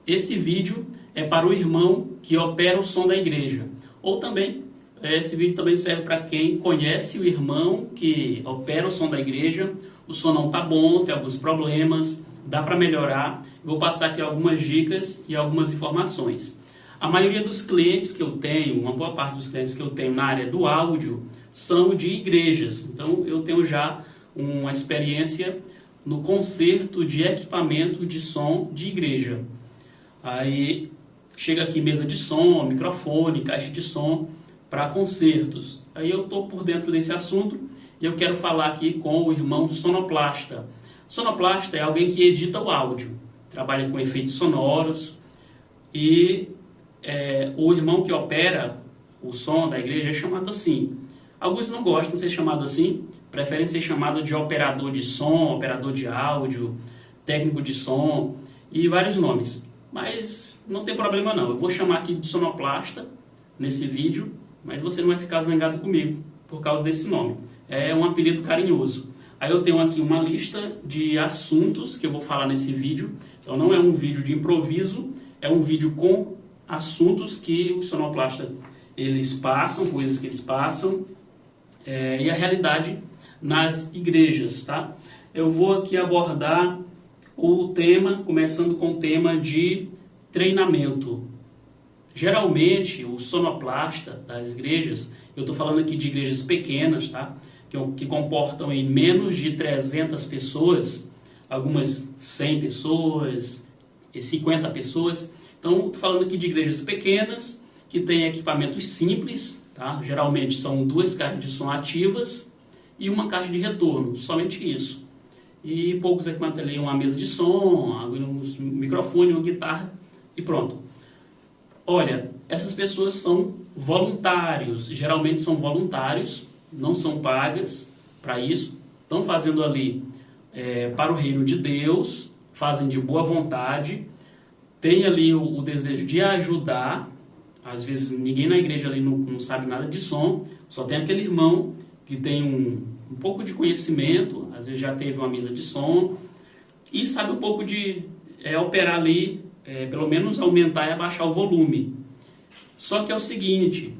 esse vídeo é para o irmão que opera o som da igreja. Ou também, esse vídeo também serve para quem conhece o irmão que opera o som da igreja. O som não está bom, tem alguns problemas, dá para melhorar. Vou passar aqui algumas dicas e algumas informações. A maioria dos clientes que eu tenho, uma boa parte dos clientes que eu tenho na área do áudio, são de igrejas. Então eu tenho já uma experiência no conserto de equipamento de som de igreja. Aí chega aqui mesa de som, microfone, caixa de som para concertos. Aí eu estou por dentro desse assunto e eu quero falar aqui com o irmão sonoplasta. Sonoplasta é alguém que edita o áudio, trabalha com efeitos sonoros e o irmão que opera o som da igreja é chamado assim. Alguns não gostam de ser chamado assim, preferem ser chamado de operador de som, operador de áudio, técnico de som e vários nomes. Mas não tem problema não, eu vou chamar aqui de sonoplasta nesse vídeo, mas você não vai ficar zangado comigo por causa desse nome. É um apelido carinhoso. Aí eu tenho aqui uma lista de assuntos que eu vou falar nesse vídeo. Então não é um vídeo de improviso, é um vídeo com assuntos que os sonoplasta eles passam, coisas que eles passam, e a realidade nas igrejas, tá? Eu vou aqui abordar o tema, começando com o tema de treinamento. Geralmente, o sonoplasta das igrejas, eu estou falando aqui de igrejas pequenas, tá? Que comportam em menos de 300 pessoas, algumas 100 pessoas, 50 pessoas. Então, estou falando aqui de igrejas pequenas, que têm equipamentos simples, tá? Geralmente são 2 caixas de som ativas e uma caixa de retorno, somente isso. E poucos equipamentos ali, uma mesa de som, um microfone, uma guitarra e pronto. Olha, essas pessoas são voluntários, geralmente são voluntários, não são pagas para isso, estão fazendo ali para o reino de Deus, fazem de boa vontade, tem ali o desejo de ajudar. Às vezes ninguém na igreja ali não sabe nada de som, só tem aquele irmão que tem um pouco de conhecimento, às vezes já teve uma mesa de som e sabe um pouco de operar ali, pelo menos aumentar e abaixar o volume. Só que é o seguinte,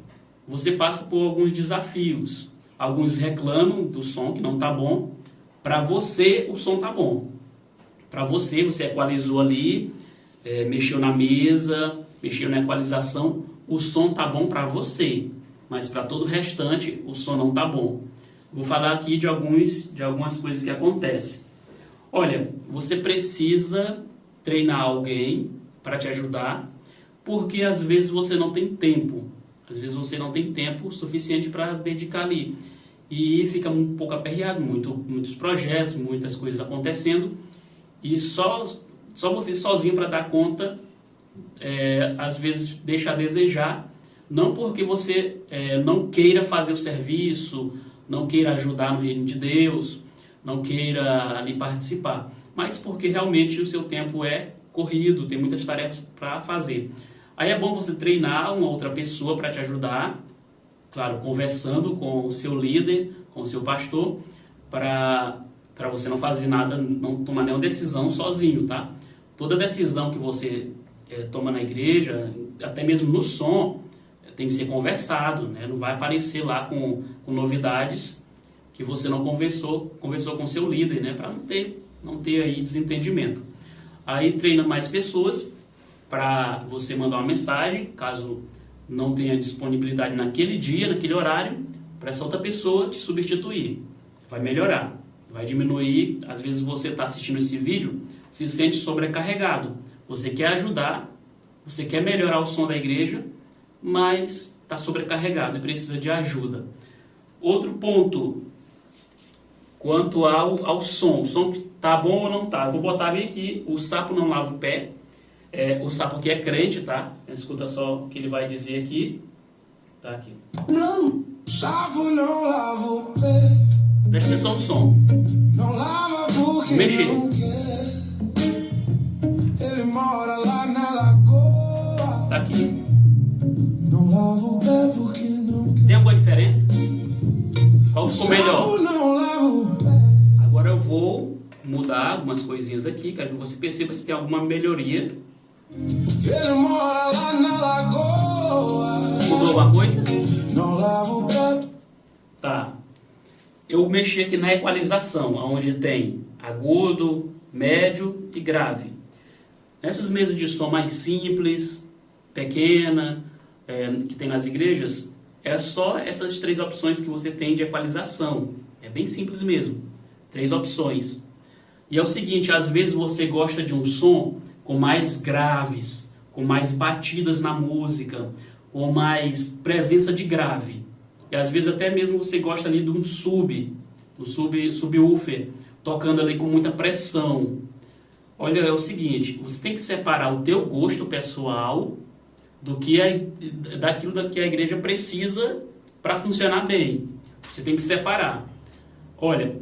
você passa por alguns desafios. Alguns reclamam do som que não está bom, para você o som está bom. Para você equalizou ali, mexeu na mesa, mexeu na equalização, o som tá bom para você, mas para todo o restante o som não tá bom. Vou falar aqui de algumas coisas que acontecem. Olha, você precisa treinar alguém para te ajudar, porque às vezes você não tem tempo. Às vezes você não tem tempo suficiente para dedicar ali. E fica um pouco aperreado, muitos projetos, muitas coisas acontecendo, e só você sozinho para dar conta, às vezes deixa a desejar, não porque você não queira fazer o serviço, não queira ajudar no reino de Deus, não queira ali participar, mas porque realmente o seu tempo é corrido, tem muitas tarefas para fazer. Aí é bom você treinar uma outra pessoa para te ajudar, claro, conversando com o seu líder, com o seu pastor, para você não fazer nada, não tomar nenhuma decisão sozinho, tá? Toda decisão que você toma na igreja, até mesmo no som, tem que ser conversado, né? Não vai aparecer lá com novidades que você não conversou com o seu líder, né? Para não ter aí desentendimento. Aí treina mais pessoas para você mandar uma mensagem, caso não tenha disponibilidade naquele dia, naquele horário, para essa outra pessoa te substituir. Vai melhorar, vai diminuir. Às vezes você está assistindo esse vídeo, se sente sobrecarregado. Você quer ajudar, você quer melhorar o som da igreja, mas está sobrecarregado e precisa de ajuda. Outro ponto, quanto ao som. O som tá bom ou não tá? Eu vou botar bem aqui, o sapo não lava o pé. O sapo aqui é crente, tá? Escuta só o que ele vai dizer aqui. Tá aqui. Não, sapo não lava o pé. Presta atenção no som. Não lava porque mexer. Não quer. Ele mora lá na lagoa. Tá aqui. Não lava o pé porque não quer. Tem alguma diferença? Qual ficou melhor? Sapo não lava o pé. Agora eu vou mudar algumas coisinhas aqui, quero que você perceba se tem alguma melhoria Ele mora lá na lagoa. Mudou alguma coisa? Não lava o pé. Tá. Eu mexi aqui na equalização, onde tem agudo, médio e grave. Nessas mesas de som mais simples, pequena, que tem nas igrejas, é só essas 3 opções que você tem de equalização. É bem simples mesmo. 3 opções. E é o seguinte, às vezes você gosta de um som com mais graves, com mais batidas na música, com mais presença de grave. E às vezes até mesmo você gosta ali de um subwoofer, tocando ali com muita pressão. Olha, é o seguinte, você tem que separar o teu gosto pessoal daquilo que a igreja precisa para funcionar bem. Você tem que separar. Olha,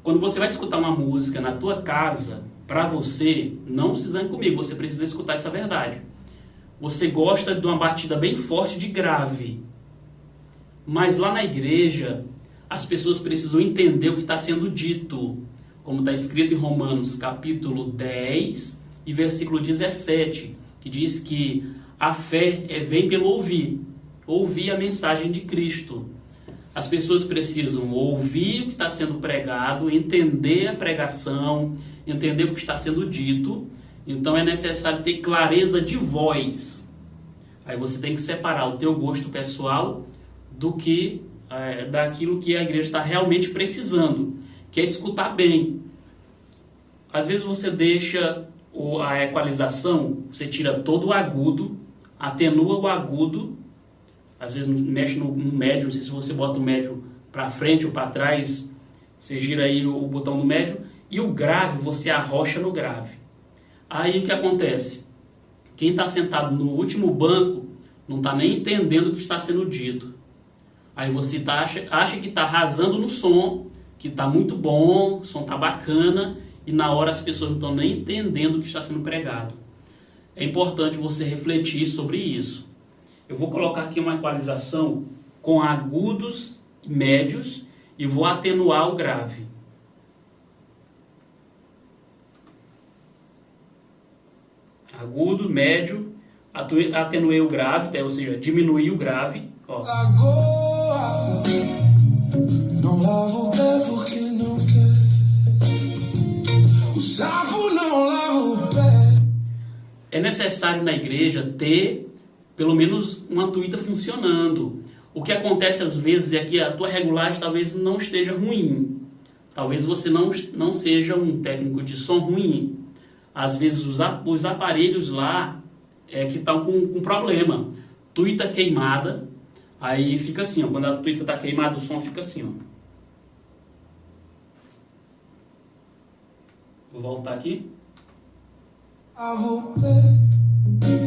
quando você vai escutar uma música na tua casa, para você, não se zangue comigo, você precisa escutar essa verdade. Você gosta de uma batida bem forte de grave. Mas lá na igreja, as pessoas precisam entender o que está sendo dito. Como está escrito em Romanos capítulo 10 e versículo 17, que diz que a fé vem pelo ouvir a mensagem de Cristo. As pessoas precisam ouvir o que está sendo pregado, entender a pregação, entender o que está sendo dito. Então é necessário ter clareza de voz. Aí você tem que separar o teu gosto pessoal daquilo que a igreja está realmente precisando, que é escutar bem. Às vezes você deixa a equalização, você tira todo o agudo, atenua o agudo, às vezes mexe no médio, não sei se você bota o médio para frente ou para trás, você gira aí o botão do médio, e o grave você arrocha no grave. Aí o que acontece? Quem está sentado no último banco não está nem entendendo o que está sendo dito. Aí você acha que está arrasando no som, que está muito bom, o som está bacana, e na hora as pessoas não estão nem entendendo o que está sendo pregado. É importante você refletir sobre isso. Eu vou colocar aqui uma equalização com agudos e médios e vou atenuar o grave. Agudo, médio, atenuei o grave, ou seja, diminui o grave. Ó. Lagoa. Não lava o pé porque não quer. O sapo não lava o pé. É necessário na igreja ter pelo menos uma tuita funcionando. O que acontece às vezes é que a tua regulagem talvez não esteja ruim. Talvez você não seja um técnico de som ruim. Às vezes os aparelhos lá que estão com problema. Tuita queimada, aí fica assim, ó, quando a tuita está queimada o som fica assim. Ó. Vou voltar aqui. Lava o pé.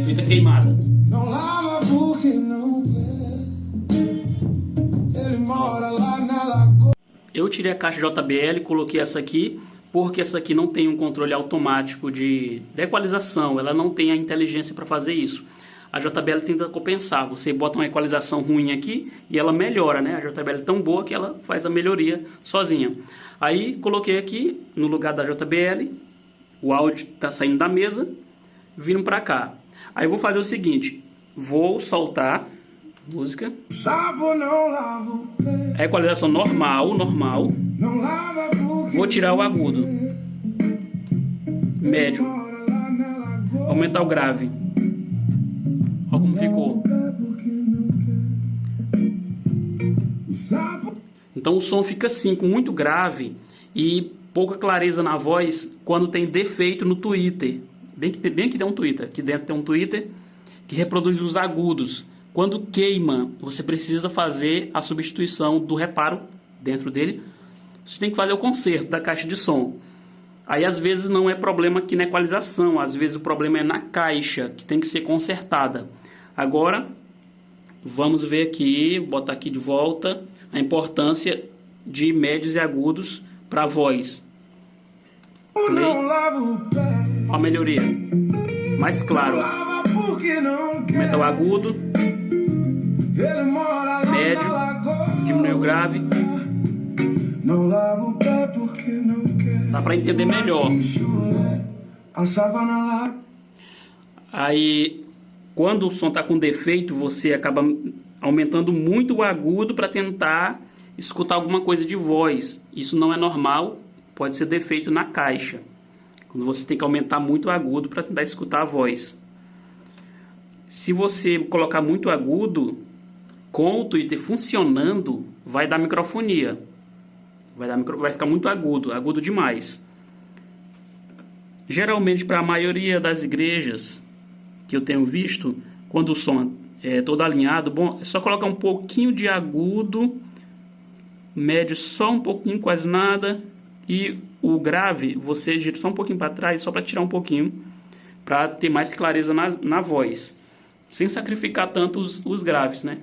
Tuita queimada. Não lava porque não quer. Ele mora lá na lagoa. Eu tirei a caixa JBL, coloquei essa aqui, porque essa aqui não tem um controle automático de equalização, ela não tem a inteligência para fazer isso. A JBL tenta compensar, você bota uma equalização ruim aqui e ela melhora, né? A JBL é tão boa que ela faz a melhoria sozinha. Aí coloquei aqui no lugar da JBL, o áudio está saindo da mesa, vindo para cá. Aí eu vou fazer o seguinte, vou soltar música, Sapo não lava o pé. a equalização normal, Não lava porque vou tirar o agudo, médio, mora lá na lagoa. aumentar o grave, olha como ficou. Então o som fica assim, com muito grave e pouca clareza na voz quando tem defeito no Twitter. Bem que tem um Twitter, aqui dentro tem um Twitter que reproduz os agudos. Quando queima, você precisa fazer a substituição do reparo dentro dele. Você tem que fazer o conserto da caixa de som. Aí às vezes não é problema aqui na equalização, às vezes o problema é na caixa, que tem que ser consertada. Agora, vamos ver aqui, vou botar aqui de volta, a importância de médios e agudos para a voz. Play. Olha a melhoria. Mais claro. Aumenta o agudo. Médio. Diminui o grave. Dá para entender melhor. Aí, quando o som está com defeito, você acaba aumentando muito o agudo para tentar escutar alguma coisa de voz. Isso não é normal, pode ser defeito na caixa. Quando você tem que aumentar muito o agudo para tentar escutar a voz. Se você colocar muito agudo, com o tweeter funcionando, vai dar microfonia. Vai ficar muito agudo, agudo demais. Geralmente, para a maioria das igrejas que eu tenho visto, quando o som é todo alinhado, bom, é só colocar um pouquinho de agudo, médio só um pouquinho, quase nada, e o grave você gira só um pouquinho para trás, só para tirar um pouquinho, para ter mais clareza na voz, sem sacrificar tanto os graves, né?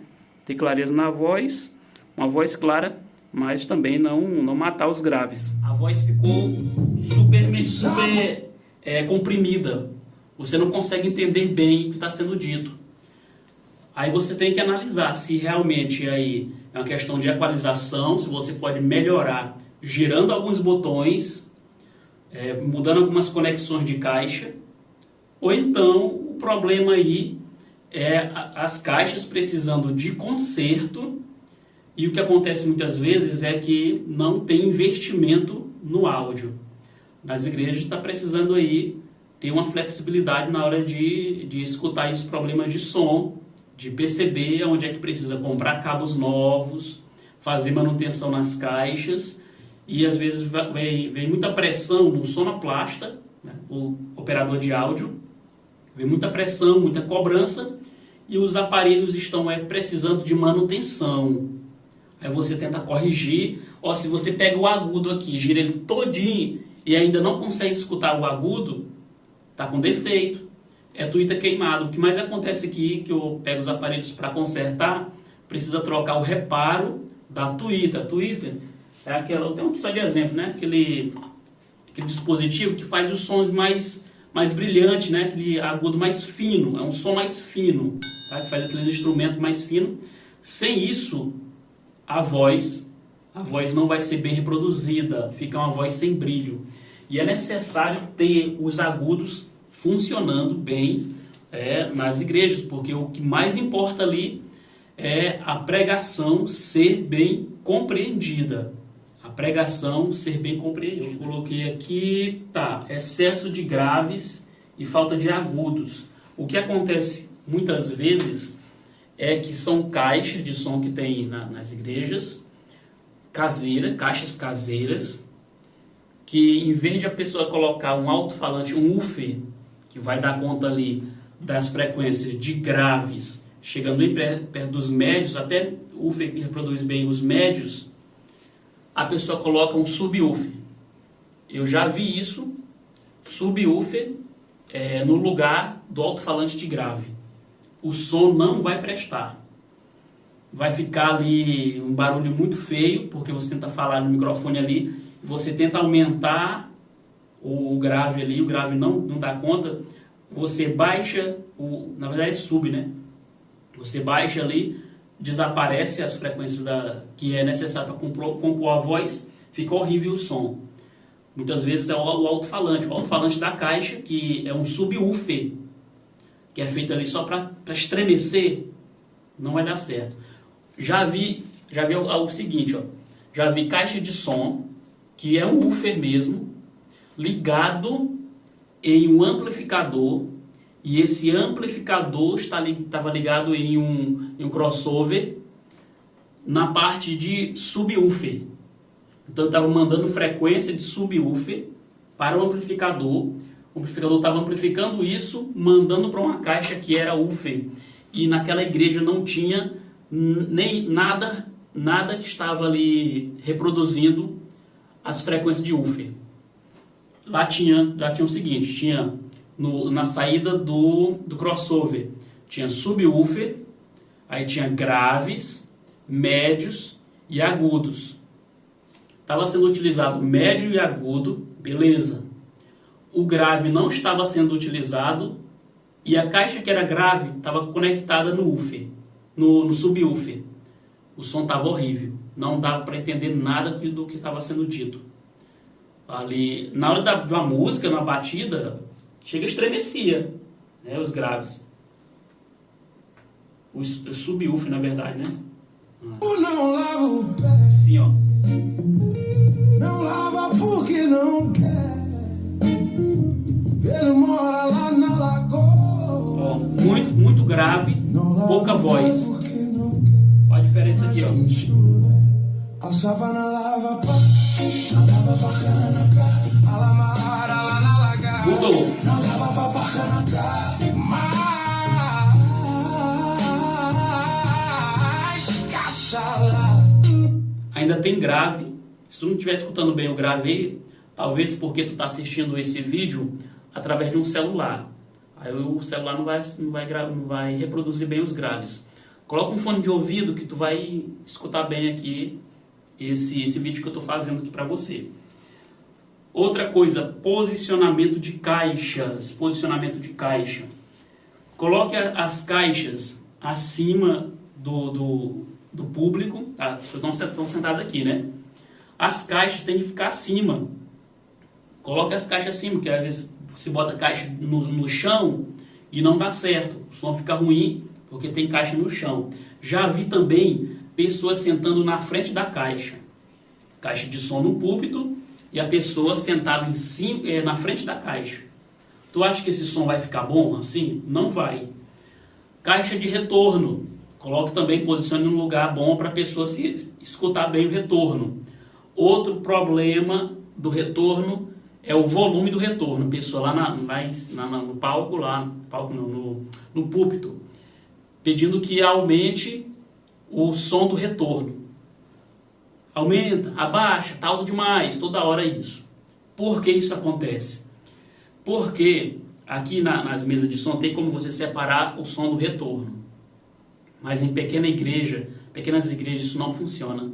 Ter clareza na voz, uma voz clara, mas também não matar os graves. A voz ficou super comprimida. Você não consegue entender bem o que está sendo dito. Aí você tem que analisar se realmente aí é uma questão de equalização, se você pode melhorar girando alguns botões, mudando algumas conexões de caixa, ou então o problema aí é as caixas precisando de conserto, e o que acontece muitas vezes é que não tem investimento no áudio. Nas igrejas está precisando aí ter uma flexibilidade na hora de escutar aí os problemas de som, de perceber onde é que precisa comprar cabos novos, fazer manutenção nas caixas, e às vezes vem muita pressão no sonoplasta, né, o operador de áudio, vem muita pressão, muita cobrança, e os aparelhos estão precisando de manutenção. Aí você tenta corrigir, se você pega o agudo aqui, gira ele todinho e ainda não consegue escutar o agudo, tá com defeito, é tweeter queimado. O que mais acontece aqui, que eu pego os aparelhos para consertar, precisa trocar o reparo da tweeter. A tweeter é aquela, eu tenho aqui só de exemplo, né? Aquele dispositivo que faz os sons mais brilhantes, né? Aquele agudo mais fino, é um som mais fino, tá? Que faz aqueles instrumentos mais finos. Sem isso, a voz não vai ser bem reproduzida, fica uma voz sem brilho. E é necessário ter os agudos funcionando bem nas igrejas, porque o que mais importa ali é a pregação ser bem compreendida. A pregação ser bem compreendida. Eu coloquei aqui, excesso de graves e falta de agudos. O que acontece muitas vezes é que são caixas de som que tem nas igrejas, caixas caseiras, que em vez de a pessoa colocar um alto-falante, um woofer, que vai dar conta ali das frequências de graves, chegando bem perto dos médios, até o woofer que reproduz bem os médios, a pessoa coloca um subwoofer. Eu já vi isso, subwoofer, no lugar do alto-falante de grave. O som não vai prestar. Vai ficar ali um barulho muito feio, porque você tenta falar no microfone ali, você tenta aumentar o grave ali, o grave não dá conta, você baixa, na verdade é sub, né? Você baixa ali, desaparece as frequências que é necessário para compor a voz, fica horrível o som. Muitas vezes é o alto-falante da caixa, que é um subwoofer, que é feito ali só para estremecer, não vai dar certo. Já vi o seguinte, já vi caixa de som, que é um woofer mesmo, ligado em um amplificador, e esse amplificador estava ligado em um crossover na parte de subwoofer. Então eu estava mandando frequência de subwoofer para o amplificador estava amplificando isso, mandando para uma caixa que era woofer, e naquela igreja não tinha nem nada que estava ali reproduzindo as frequências de woofer. Lá tinha o seguinte, tinha na saída do crossover, tinha subwoofer, aí tinha graves, médios e agudos. Estava sendo utilizado médio e agudo, beleza. O grave não estava sendo utilizado e a caixa que era grave estava conectada no woofer, no subwoofer. O som estava horrível, não dava para entender nada do que estava sendo dito. Ali, na hora de uma música, na batida, chega estremecia. né, os graves. O subwoofer, na verdade, né? Não lava o pé, Assim, ó. não lava porque não quer. Ele mora lá na lagoa. Ó, muito, muito grave, pouca voz. Porque não quer. Olha a diferença aqui, ó. Que chulé. A savana lava pra cá, a lamara lá na lagoa. Mudou. Não lava pra cá, mas cachala. Ainda tem grave. Se tu não estiver escutando bem o grave aí, talvez porque tu tá assistindo esse vídeo através de um celular. Aí o celular não vai reproduzir bem os graves. Coloca um fone de ouvido que tu vai escutar bem aqui esse vídeo que eu tô fazendo aqui para você. Outra coisa, posicionamento de caixas. Posicionamento de caixa. Coloque as caixas acima do público. Tá? Vocês estão sentados aqui, né? As caixas têm que ficar acima. Coloque as caixas acima, porque às vezes você bota a caixa no chão e não dá certo. O som fica ruim porque tem caixa no chão. Já vi também pessoas sentando na frente da caixa. Caixa de som no púlpito e a pessoa sentada em cima, na frente da caixa. Tu acha que esse som vai ficar bom assim? Não vai. Caixa de retorno. Coloque também, posicione em um lugar bom para a pessoa se escutar bem o retorno. Outro problema do retorno é o volume do retorno. A pessoa lá no palco, no púlpito, pedindo que aumente o som do retorno. Aumenta, abaixa, tá alto demais, toda hora isso. Por que isso acontece? Porque aqui nas mesas de som tem como você separar o som do retorno. Mas em pequenas igrejas isso não funciona.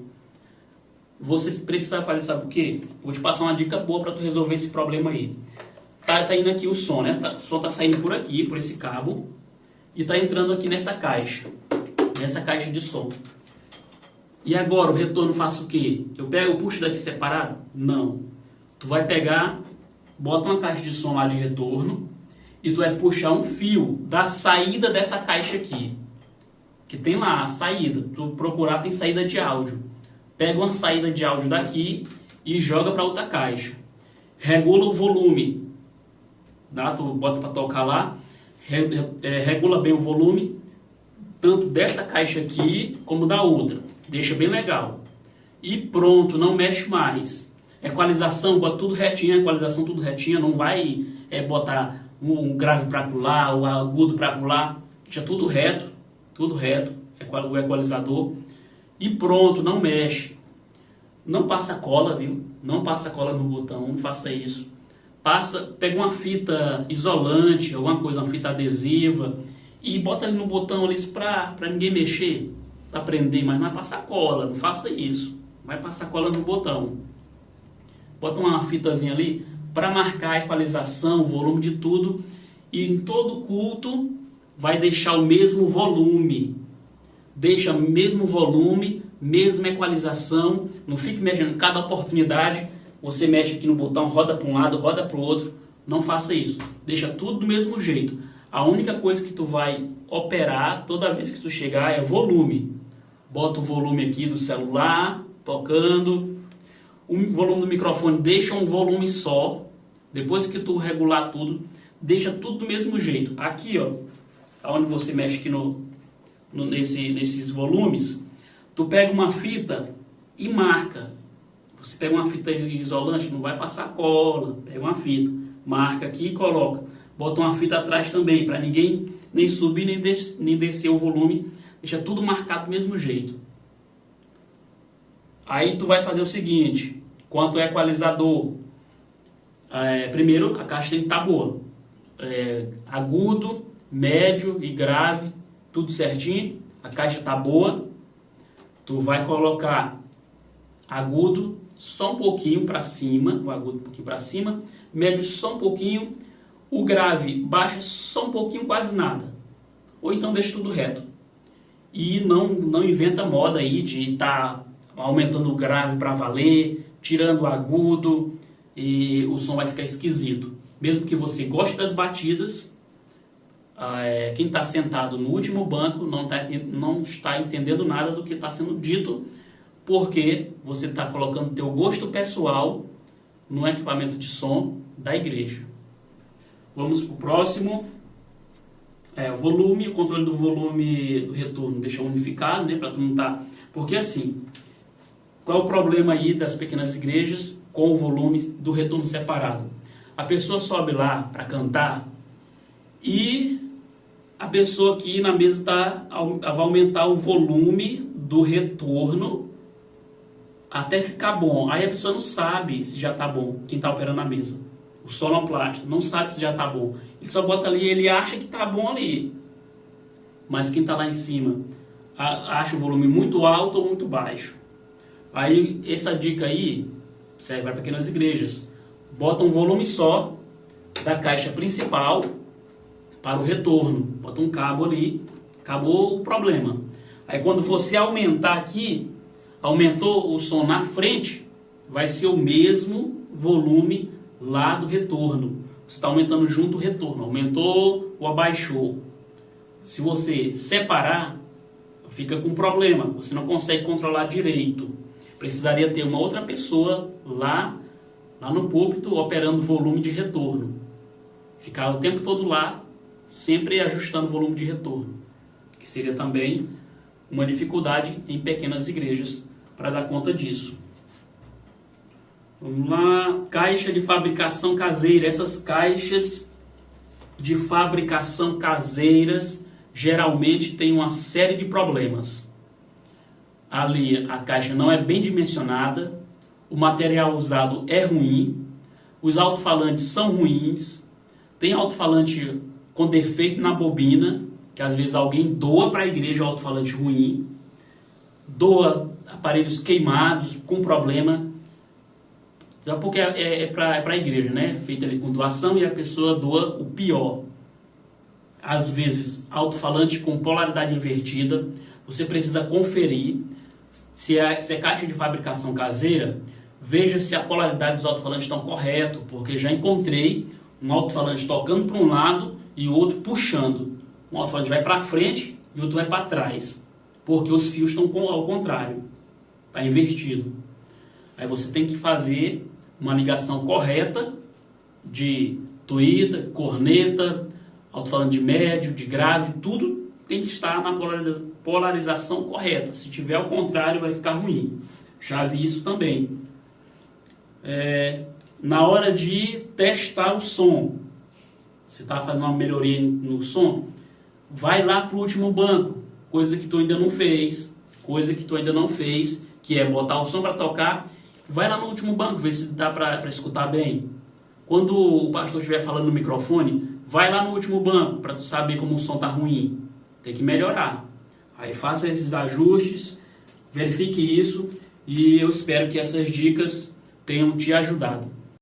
Você precisa fazer, sabe o quê? Vou te passar uma dica boa para tu resolver esse problema aí. Tá indo aqui o som, né? O som tá saindo por aqui, por esse cabo, e tá entrando aqui nessa caixa de som. E agora o retorno faço o quê? Eu puxo daqui separado? Não. Tu vai pegar, bota uma caixa de som lá de retorno e tu vai puxar um fio da saída dessa caixa aqui. Que tem lá a saída. Tu procurar, tem saída de áudio. Pega uma saída de áudio daqui e joga para outra caixa. Regula o volume. Tá? Tu bota para tocar lá. Regula bem o volume. Tanto dessa caixa aqui como da outra. Deixa bem legal. E pronto, não mexe mais. Equalização, bota tudo retinho. Equalização tudo retinho. Não vai botar um grave para pular, o agudo para pular. Deixa tudo reto. Tudo reto. O equalizador. E pronto, não mexe. Não passa cola, viu? Não passa cola no botão, não faça isso. Pega uma fita isolante, alguma coisa, uma fita adesiva, e bota ali no botão ali para ninguém mexer, para prender, mas não vai passar cola, não faça isso. Vai passar cola no botão. Bota uma fitazinha ali para marcar a equalização, o volume de tudo, e em todo culto vai deixar o mesmo volume. Deixa o mesmo volume, mesma equalização, não fique mexendo. Cada oportunidade, você mexe aqui no botão, roda para um lado, roda para o outro. Não faça isso. Deixa tudo do mesmo jeito. A única coisa que tu vai operar toda vez que tu chegar é volume. Bota o volume aqui do celular, tocando. O volume do microfone, deixa um volume só. Depois que tu regular tudo, deixa tudo do mesmo jeito. Aqui, ó, onde você mexe aqui nesses volumes, tu pega uma fita e marca. Você pega uma fita isolante, não vai passar cola. Pega uma fita, marca aqui e coloca. Bota uma fita atrás também, para ninguém nem subir nem descer o volume. Deixa tudo marcado do mesmo jeito. Aí tu vai fazer o seguinte, quanto é equalizador, primeiro a caixa tem que estar boa. Agudo, médio e grave, tudo certinho, a caixa tá boa. Tu vai colocar agudo só um pouquinho para cima, o agudo um pouquinho para cima, médio só um pouquinho, o grave baixa só um pouquinho, quase nada. Ou então deixa tudo reto. E não inventa moda aí de estar aumentando o grave para valer, tirando o agudo, e o som vai ficar esquisito. Mesmo que você goste das batidas, quem está sentado no último banco não está entendendo nada do que está sendo dito, porque você está colocando teu gosto pessoal no equipamento de som da igreja. Vamos para o próximo. O controle do volume do retorno deixa unificado, né, para todo mundo estar. Porque assim, qual é o problema aí das pequenas igrejas com o volume do retorno separado? A pessoa sobe lá para cantar e a pessoa aqui na mesa vai aumentar o volume do retorno até ficar bom. Aí a pessoa não sabe se já está bom, quem está operando a mesa. O sonoplasta não sabe se já está bom. Ele só bota ali, ele acha que está bom ali. Mas quem está lá em cima acha o volume muito alto ou muito baixo. Aí essa dica aí serve para pequenas igrejas. Bota um volume só da caixa principal para o retorno. Bota um cabo ali, acabou o problema. Aí quando você aumentar aqui, aumentou o som na frente, vai ser o mesmo volume lá do retorno. Você está aumentando junto o retorno, aumentou ou abaixou. Se você separar, fica com problema, você não consegue controlar direito. Precisaria ter uma outra pessoa lá no púlpito operando o volume de retorno. Ficar o tempo todo lá, sempre ajustando o volume de retorno, que seria também uma dificuldade em pequenas igrejas para dar conta disso. Vamos lá, caixa de fabricação caseira. Essas caixas de fabricação caseiras geralmente têm uma série de problemas. Ali a caixa não é bem dimensionada, o material usado é ruim, os alto-falantes são ruins, tem alto-falante com defeito na bobina, que às vezes alguém doa para a igreja o alto-falante ruim, doa aparelhos queimados com problema, só porque é para a igreja, né? Feito ali com doação e a pessoa doa o pior. Às vezes alto-falante com polaridade invertida, você precisa conferir se é caixa de fabricação caseira, veja se a polaridade dos alto-falantes estão corretos, porque já encontrei um alto-falante tocando para um lado e o outro puxando. Um alto-falante vai para frente e o outro vai para trás, porque os fios estão ao contrário, está invertido. Aí você tem que fazer uma ligação correta de tweeter, corneta, alto-falante de médio, de grave, tudo tem que estar na polarização correta. Se tiver ao contrário, vai ficar ruim. Já vi isso também. Na hora de testar o som, você está fazendo uma melhoria no som, vai lá para o último banco, coisa que tu ainda não fez, que é botar o som para tocar, vai lá no último banco, ver se dá para escutar bem. Quando o pastor estiver falando no microfone, vai lá no último banco para tu saber como o som está ruim. Tem que melhorar. Aí faça esses ajustes, verifique isso e eu espero que essas dicas tenham te ajudado.